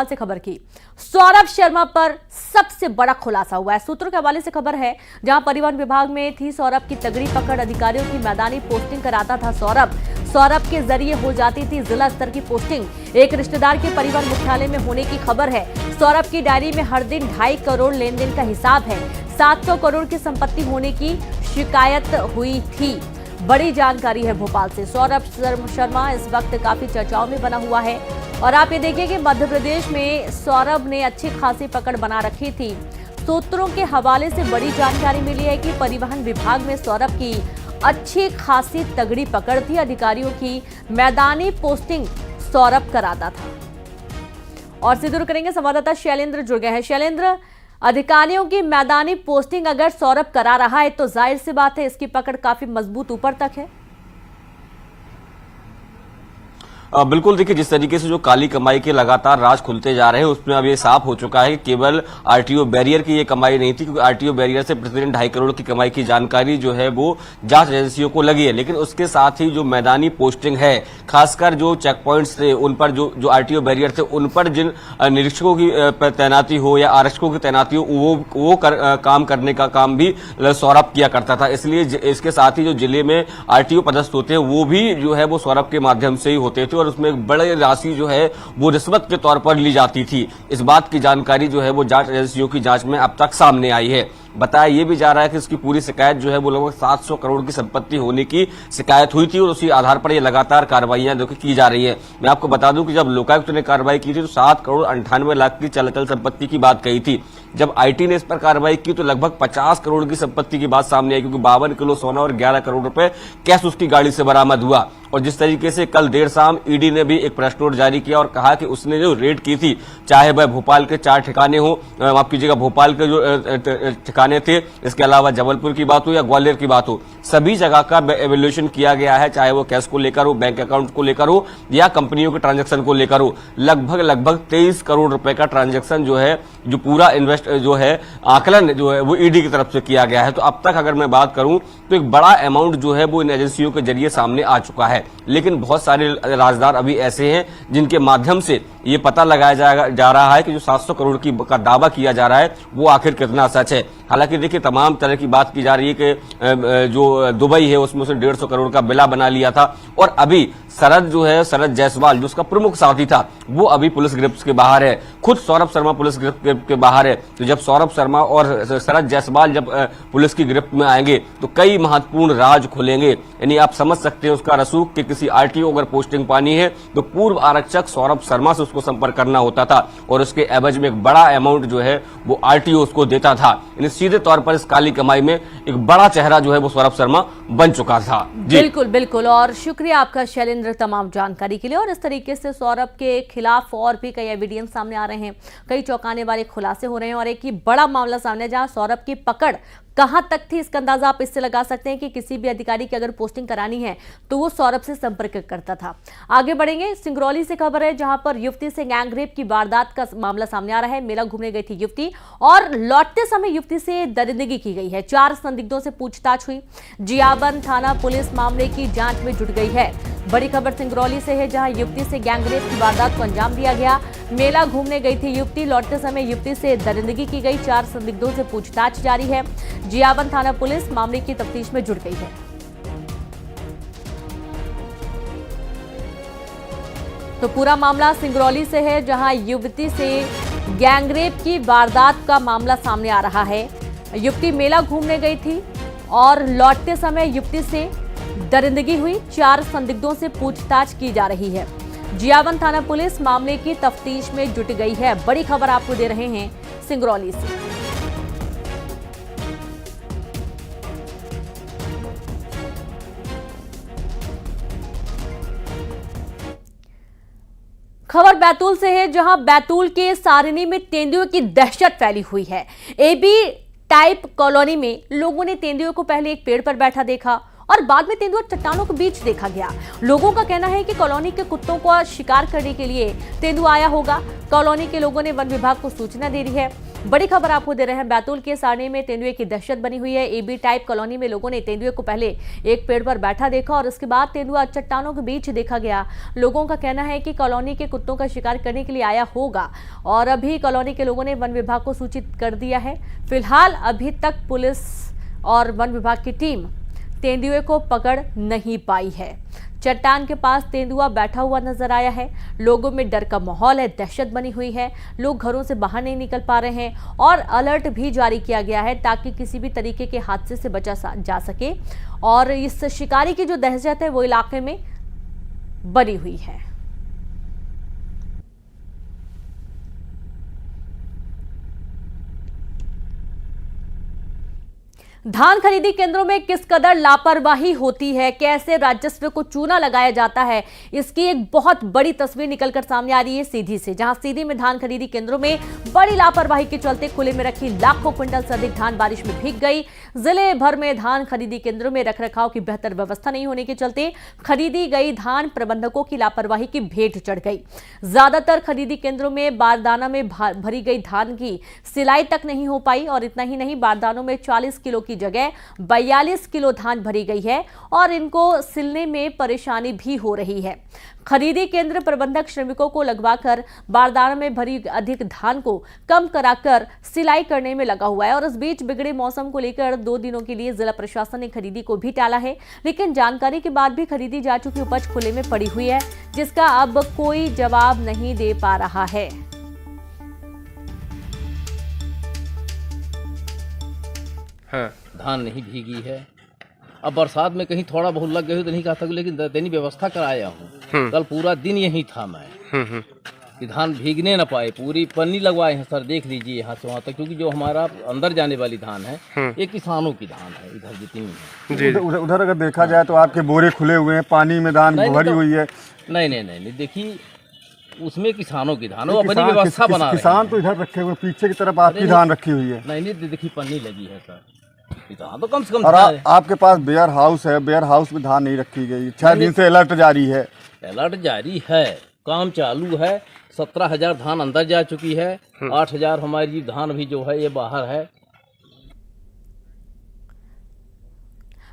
से खबर की। सौरभ शर्मा पर सबसे बड़ा खुलासा हुआ है। सूत्रों के हवाले से खबर है, जहां परिवहन विभाग में थी सौरभ की तगड़ी पकड़, अधिकारियों की मैदानी पोस्टिंग कराता था सौरभ के जरिए हो जाती थी जिला स्तर की पोस्टिंग। एक रिश्तेदार के परिवहन मुख्यालय में होने की खबर है। सौरभ की डायरी में हर दिन 2.5 करोड़ लेन देन का हिसाब है। 700 करोड़ की संपत्ति होने की शिकायत हुई थी। बड़ी जानकारी है भोपाल से। सौरभ शर्मा इस वक्त काफी चर्चाओं में बना हुआ है और आप ये देखिए कि मध्य प्रदेश में सौरभ ने अच्छी खासी पकड़ बना रखी थी। सूत्रों के हवाले से बड़ी जानकारी मिली है कि परिवहन विभाग में सौरभ की अच्छी खासी तगड़ी पकड़ थी। अधिकारियों की मैदानी पोस्टिंग सौरभ कराता था। और सीधे रुक करेंगे, संवाददाता शैलेंद्र जुड़ गए हैं। शैलेंद्र, अधिकारियों की मैदानी पोस्टिंग अगर सौरभ करा रहा है तो जाहिर सी बात है इसकी पकड़ काफी मजबूत ऊपर तक है। बिल्कुल, देखिए जिस तरीके से जो काली कमाई के लगातार राज खुलते जा रहे हैं उसमें अब ये साफ हो चुका है कि केवल आरटीओ बैरियर की ये कमाई नहीं थी, क्योंकि आरटीओ बैरियर से प्रतिदिन 2.5 करोड़ की कमाई की जानकारी जो है वो जांच एजेंसियों को लगी है। लेकिन उसके साथ ही जो मैदानी पोस्टिंग है, खासकर जो चेक पॉइंट्स थे उन पर, जो आरटीओ बैरियर थे उन पर जिन निरीक्षकों की तैनाती हो या आरक्षकों की तैनाती हो, वो काम करने का काम भी सौरभ किया करता था। इसलिए इसके साथ ही जो जिले में आरटीओ पदस्थ होते हैं वो भी जो है वो सौरभ के माध्यम से ही होते थे और उसमें एक बड़ी राशि जो है वो रिश्वत के तौर पर ली जाती थी। इस बात की जानकारी जो है वो जांच एजेंसियों की जांच में अब तक सामने आई है। बताया ये भी जा रहा है कि इसकी पूरी शिकायत जो है वो लगभग 700 करोड़ की संपत्ति होने की शिकायत हुई थी और उसी आधार पर ये लगातार कार्रवाइयां जो की जा रही है। मैं आपको बता दूं कि जब लोकायुक्त ने कार्रवाई की थी तो 7 करोड़ 98 लाख की चल संपत्ति की बात कही थी। जब आईटी ने इस पर कार्रवाई की तो लगभग 50 करोड़ की संपत्ति की बात सामने आई, क्योंकि 52 किलो सोना और 11 करोड़ रुपए कैश उसकी गाड़ी से बरामद हुआ। और जिस तरीके से कल देर शाम ईडी ने भी एक प्रेस नोट जारी किया और कहा कि उसने जो रेड की थी, चाहे वह भोपाल के 4 ठिकाने हो, माफ कीजिएगा भोपाल के जो ठिकाने थे, इसके अलावा जबलपुर की बात हो या ग्वालियर की बात हो, सभी जगह का एवेल्यूएशन किया गया है, चाहे वो कैश को लेकर हो, बैंक अकाउंट को लेकर हो या कंपनियों के ट्रांजैक्शन को लेकर हो। लगभग 23 करोड़ रुपए का ट्रांजैक्शन जो है, जो पूरा इन्वेस्ट जो है आकलन जो है वो ईडी की तरफ से किया गया है। तो अब तक अगर मैं बात करूं तो एक बड़ा अमाउंट जो है वो इन एजेंसियों के जरिए सामने आ चुका है। लेकिन बहुत सारे राजदार अभी ऐसे हैं जिनके माध्यम से ये पता लगाया जा रहा है कि जो 700 करोड़ का दावा किया जा रहा है वो आखिर कितना सच है। हालांकि देखिए तमाम तरह की बात की जा रही है कि जो दुबई है उसमें से 150 करोड़ का बिला बना लिया था और अभी शरद जायसवाल जो उसका प्रमुख साथी था वो अभी पुलिस गिरफ्त के बाहर है। खुद सौरभ शर्मा पुलिस गिरफ्त के बाहर है। तो जब सौरभ शर्मा और शरद जायसवाल जब पुलिस की गिरफ्त में आएंगे तो कई महत्वपूर्ण राज खुलेंगे। यानी आप समझ सकते हैं उसका रसूख कि किसी आरटीओ अगर पोस्टिंग पानी है तो पूर्व आरक्षक सौरभ शर्मा से उसको संपर्क करना होता था और उसके एवज में एक बड़ा अमाउंट जो है वो आरटीओ उसको देता था। यानी सीधे तौर पर इस काली कमाई में एक बड़ा चेहरा जो है वो सौरभ शर्मा बन चुका था। बिल्कुल बिल्कुल, और शुक्रिया आपका शैलेंद्र तमाम जानकारी के लिए। और इस तरीके से सौरभ के खिलाफ और भी कई एविडेंस सामने आ रहे हैं, कई चौंकाने वाले खुलासे हो रहे हैं और एक ही बड़ा मामला सामने जहां सौरभ की पकड़ कहां तक थी इसका अंदाजा आप इससे लगा सकते हैं कि किसी भी अधिकारी की अगर पोस्टिंग करानी है तो वो सौरभ से संपर्क करता था। आगे बढ़ेंगे, सिंगरौली से खबर है जहां पर युवती से गैंगरेप की वारदात का मामला सामने आ रहा है। मेला घूमने गई थी युवती और लौटते समय युवती से दरिंदगी की गई है। 4 संदिग्धों से पूछताछ हुई। जियाबंद थाना पुलिस मामले की जांच में जुट गई है। बड़ी खबर सिंगरौली से है जहां युवती से गैंगरेप की वारदात को अंजाम दिया गया। मेला घूमने गई थी युवती, लौटते समय युवती से दरिंदगी की गई। 4 संदिग्धों से पूछताछ जारी है। जियाबंद थाना पुलिस मामले की तफ्तीश में जुट गई है। तो पूरा मामला सिंगरौली से है जहां युवती से गैंगरेप की वारदात का मामला सामने आ रहा है। युवती मेला घूमने गई थी और लौटते समय युवती से दरिंदगी हुई। 4 संदिग्धों से पूछताछ की जा रही है। जियाबंद थाना पुलिस मामले की तफ्तीश में जुट गई है। बड़ी खबर आपको दे रहे हैं सिंगरौली से। खबर बैतूल से है जहां बैतूल के सारिनी में तेंदुओं की दहशत फैली हुई है। एबी टाइप कॉलोनी में लोगों ने तेंदुओं को पहले एक पेड़ पर बैठा देखा और बाद में तेंदुआ चट्टानों के बीच देखा गया। लोगों का कहना है कि कॉलोनी के कुत्तों को शिकार करने के लिए तेंदुआ आया होगा। कॉलोनी के लोगों ने वन विभाग को सूचना दे दी है। बड़ी खबर आपको दे रहे हैं, बैतूल के सारणी में तेंदुए की दहशत बनी हुई है। एबी टाइप कॉलोनी में लोगों ने तेंदुए को पहले एक पेड़ पर बैठा देखा और उसके बाद तेंदुआ चट्टानों के बीच देखा गया। लोगों का कहना है कि कॉलोनी के कुत्तों का शिकार करने के लिए आया होगा और अभी कॉलोनी के लोगों ने वन विभाग को सूचित कर दिया है। फिलहाल अभी तक पुलिस और वन विभाग की टीम तेंदुए को पकड़ नहीं पाई है। चट्टान के पास तेंदुआ बैठा हुआ नजर आया है। लोगों में डर का माहौल है, दहशत बनी हुई है। लोग घरों से बाहर नहीं निकल पा रहे हैं और अलर्ट भी जारी किया गया है ताकि किसी भी तरीके के हादसे से बचा जा सके। और इस शिकारी की जो दहशत है वो इलाके में बनी हुई है। धान खरीदी केंद्रों में किस कदर लापरवाही होती है, कैसे राजस्व को चूना लगाया जाता है, इसकी एक बहुत बड़ी तस्वीर निकलकर सामने आ रही है सीधी से। जहां सीधी में धान खरीदी केंद्रों में बड़ी लापरवाही के चलते खुले में रखी लाखों क्विंटल से अधिक धान बारिश में भीग गई। जिले भर में धान खरीदी केंद्रों में रखरखाव की बेहतर व्यवस्था नहीं होने के चलते खरीदी गई धान प्रबंधकों की लापरवाही की भेंट चढ़ गई। ज्यादातर खरीदी केंद्रों में बारदाना में भरी गई धान की सिलाई तक नहीं हो पाई और इतना ही नहीं, बारदानों में 40 किलो की जगह 42 किलो धान भरी गई है और इनको सिलने में परेशानी भी हो रही है। खरीदी केंद्र प्रबंधक श्रमिकों को लगवाकर बारदाना में भरी अधिक धान को कम कराकर सिलाई करने में लगा हुआ है। और इस बीच बिगड़े मौसम को लेकर 2 दिनों के लिए जिला प्रशासन ने खरीदी को भी टाला है, लेकिन जानकारी के बाद भी खरीदी जा चुकी उपज खुले में पड़ी हुई है, जिसका अब कोई जवाब नहीं दे पा रहा है। हाँ। धान नहीं भीगी है। अब बरसात में कहीं थोड़ा बहुत लग गई तो नहीं कहा था, लेकिन दैनिक व्यवस्था कराया हूँ। कल पूरा दिन यही था मैं कि धान भीगने न पाए। पूरी पन्नी लगवाए हैं सर, देख लीजिए यहाँ से वहाँ तक, क्योंकि जो हमारा अंदर जाने वाली धान है ये किसानों की धान है। इधर जितनी है उधर अगर देखा जाए तो आपके बोरे खुले हुए हैं, पानी में धान भरी हुई है। नहीं, देखिए उसमें किसानों की धान, वो अपनी व्यवस्था बना रहे हैं। किसान तो इधर रखे हुए, पीछे की तरफ आपकी धान रखी हुई है। नहीं, देखिए पन्नी लगी है सर, तो कम से कम। और आपके पास वेयर हाउस है, वेयर हाउस में धान नहीं रखी गई। 6 दिन से अलर्ट जारी है। अलर्ट जारी है, काम चालू है। 17,000 धान अंदर जा चुकी है। 8,000 हमारी धान भी जो है ये बाहर है।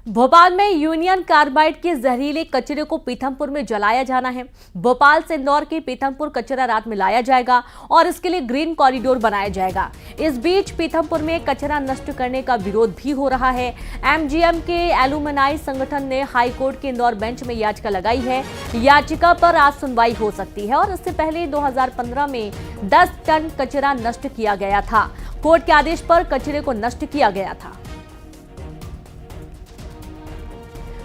भोपाल में यूनियन कार्बाइड के जहरीले कचरे को पीथमपुर में जलाया जाना है। भोपाल से इंदौर के पीथमपुर कचरा रात में लाया जाएगा और इसके लिए ग्रीन कॉरिडोर बनाया जाएगा। इस बीच पीथमपुर में कचरा नष्ट करने का विरोध भी हो रहा है। एमजीएम के एलुमनाई संगठन ने हाईकोर्ट के इंदौर बेंच में याचिका लगाई है। याचिका पर आज सुनवाई हो सकती है और इससे पहले 2015 में 10 टन कचरा नष्ट किया गया था। कोर्ट के आदेश पर कचरे को नष्ट किया गया था।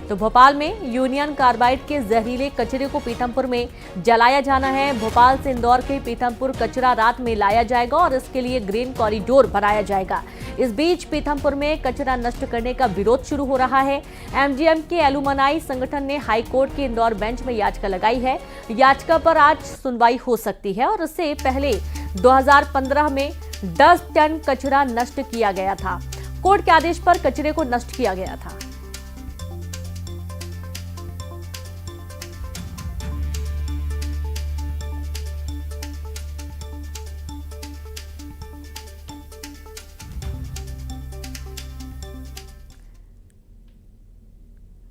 तो भोपाल में यूनियन कार्बाइड के जहरीले कचरे को पीथमपुर में जलाया जाना है। भोपाल से इंदौर के पीथमपुर कचरा रात में लाया जाएगा और इसके लिए ग्रीन कॉरिडोर बनाया जाएगा। इस बीच पीथमपुर में कचरा नष्ट करने का विरोध शुरू हो रहा है। एमजीएम के एलुमनाई संगठन ने हाईकोर्ट के इंदौर बेंच में याचिका लगाई है। याचिका पर आज सुनवाई हो सकती है और इससे पहले 2015 में 10 टन कचरा नष्ट किया गया था। कोर्ट के आदेश पर कचरे को नष्ट किया गया था।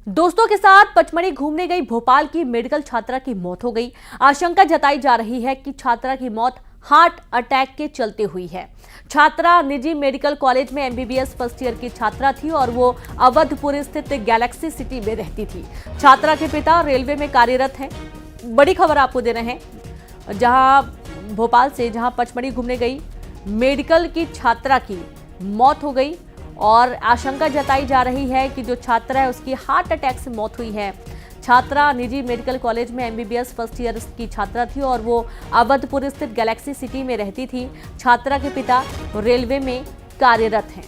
दोस्तों के साथ पचमढ़ी घूमने गई भोपाल की मेडिकल छात्रा की मौत हो गई। आशंका जताई जा रही है कि छात्रा की मौत हार्ट अटैक के चलते हुई है। छात्रा निजी मेडिकल कॉलेज में एमबीबीएस फर्स्ट ईयर की छात्रा थी और वो अवधपुर स्थित गैलेक्सी सिटी में रहती थी। छात्रा के पिता रेलवे में कार्यरत हैं। बड़ी खबर आपको दे रहे हैं, जहां भोपाल से जहां पचमढ़ी घूमने गई मेडिकल की छात्रा की मौत हो गई और आशंका जताई जा रही है कि जो छात्रा है उसकी हार्ट अटैक से मौत हुई है। छात्रा निजी मेडिकल कॉलेज में एमबीबीएस फर्स्ट ईयर की छात्रा थी और वो अवधपुर स्थित गैलेक्सी सिटी में रहती थी। छात्रा के पिता रेलवे में कार्यरत हैं।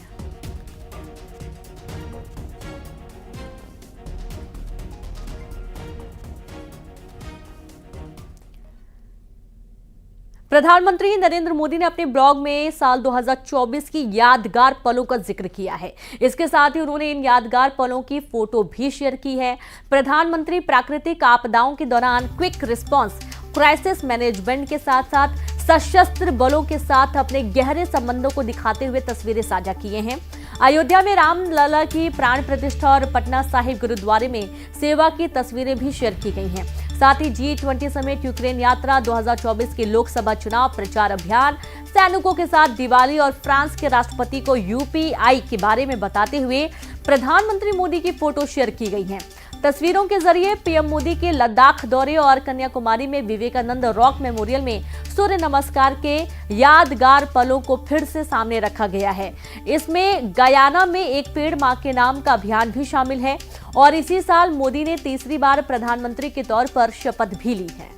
प्रधानमंत्री नरेंद्र मोदी ने अपने ब्लॉग में साल 2024 की यादगार पलों का जिक्र किया है। इसके साथ ही उन्होंने इन यादगार पलों की फोटो भी शेयर की है। प्रधानमंत्री प्राकृतिक आपदाओं के दौरान क्विक रिस्पांस, क्राइसिस मैनेजमेंट के साथ साथ सशस्त्र बलों के साथ अपने गहरे संबंधों को दिखाते हुए तस्वीरें साझा किए हैं। अयोध्या में रामलला की प्राण प्रतिष्ठा और पटना साहिब गुरुद्वारे में सेवा की तस्वीरें भी शेयर की गई हैं। साथ ही G20 समेत यूक्रेन यात्रा, 2024 के लोकसभा चुनाव प्रचार अभियान, सैनिकों के साथ दिवाली और फ्रांस के राष्ट्रपति को UPI के बारे में बताते हुए प्रधानमंत्री मोदी की फोटो शेयर की गई है। तस्वीरों के जरिए पीएम मोदी के लद्दाख दौरे और कन्याकुमारी में विवेकानंद रॉक मेमोरियल में सूर्य नमस्कार के यादगार पलों को फिर से सामने रखा गया है। इसमें गयाना में एक पेड़ मां के नाम का अभियान भी शामिल है और इसी साल मोदी ने तीसरी बार प्रधानमंत्री के तौर पर शपथ भी ली है।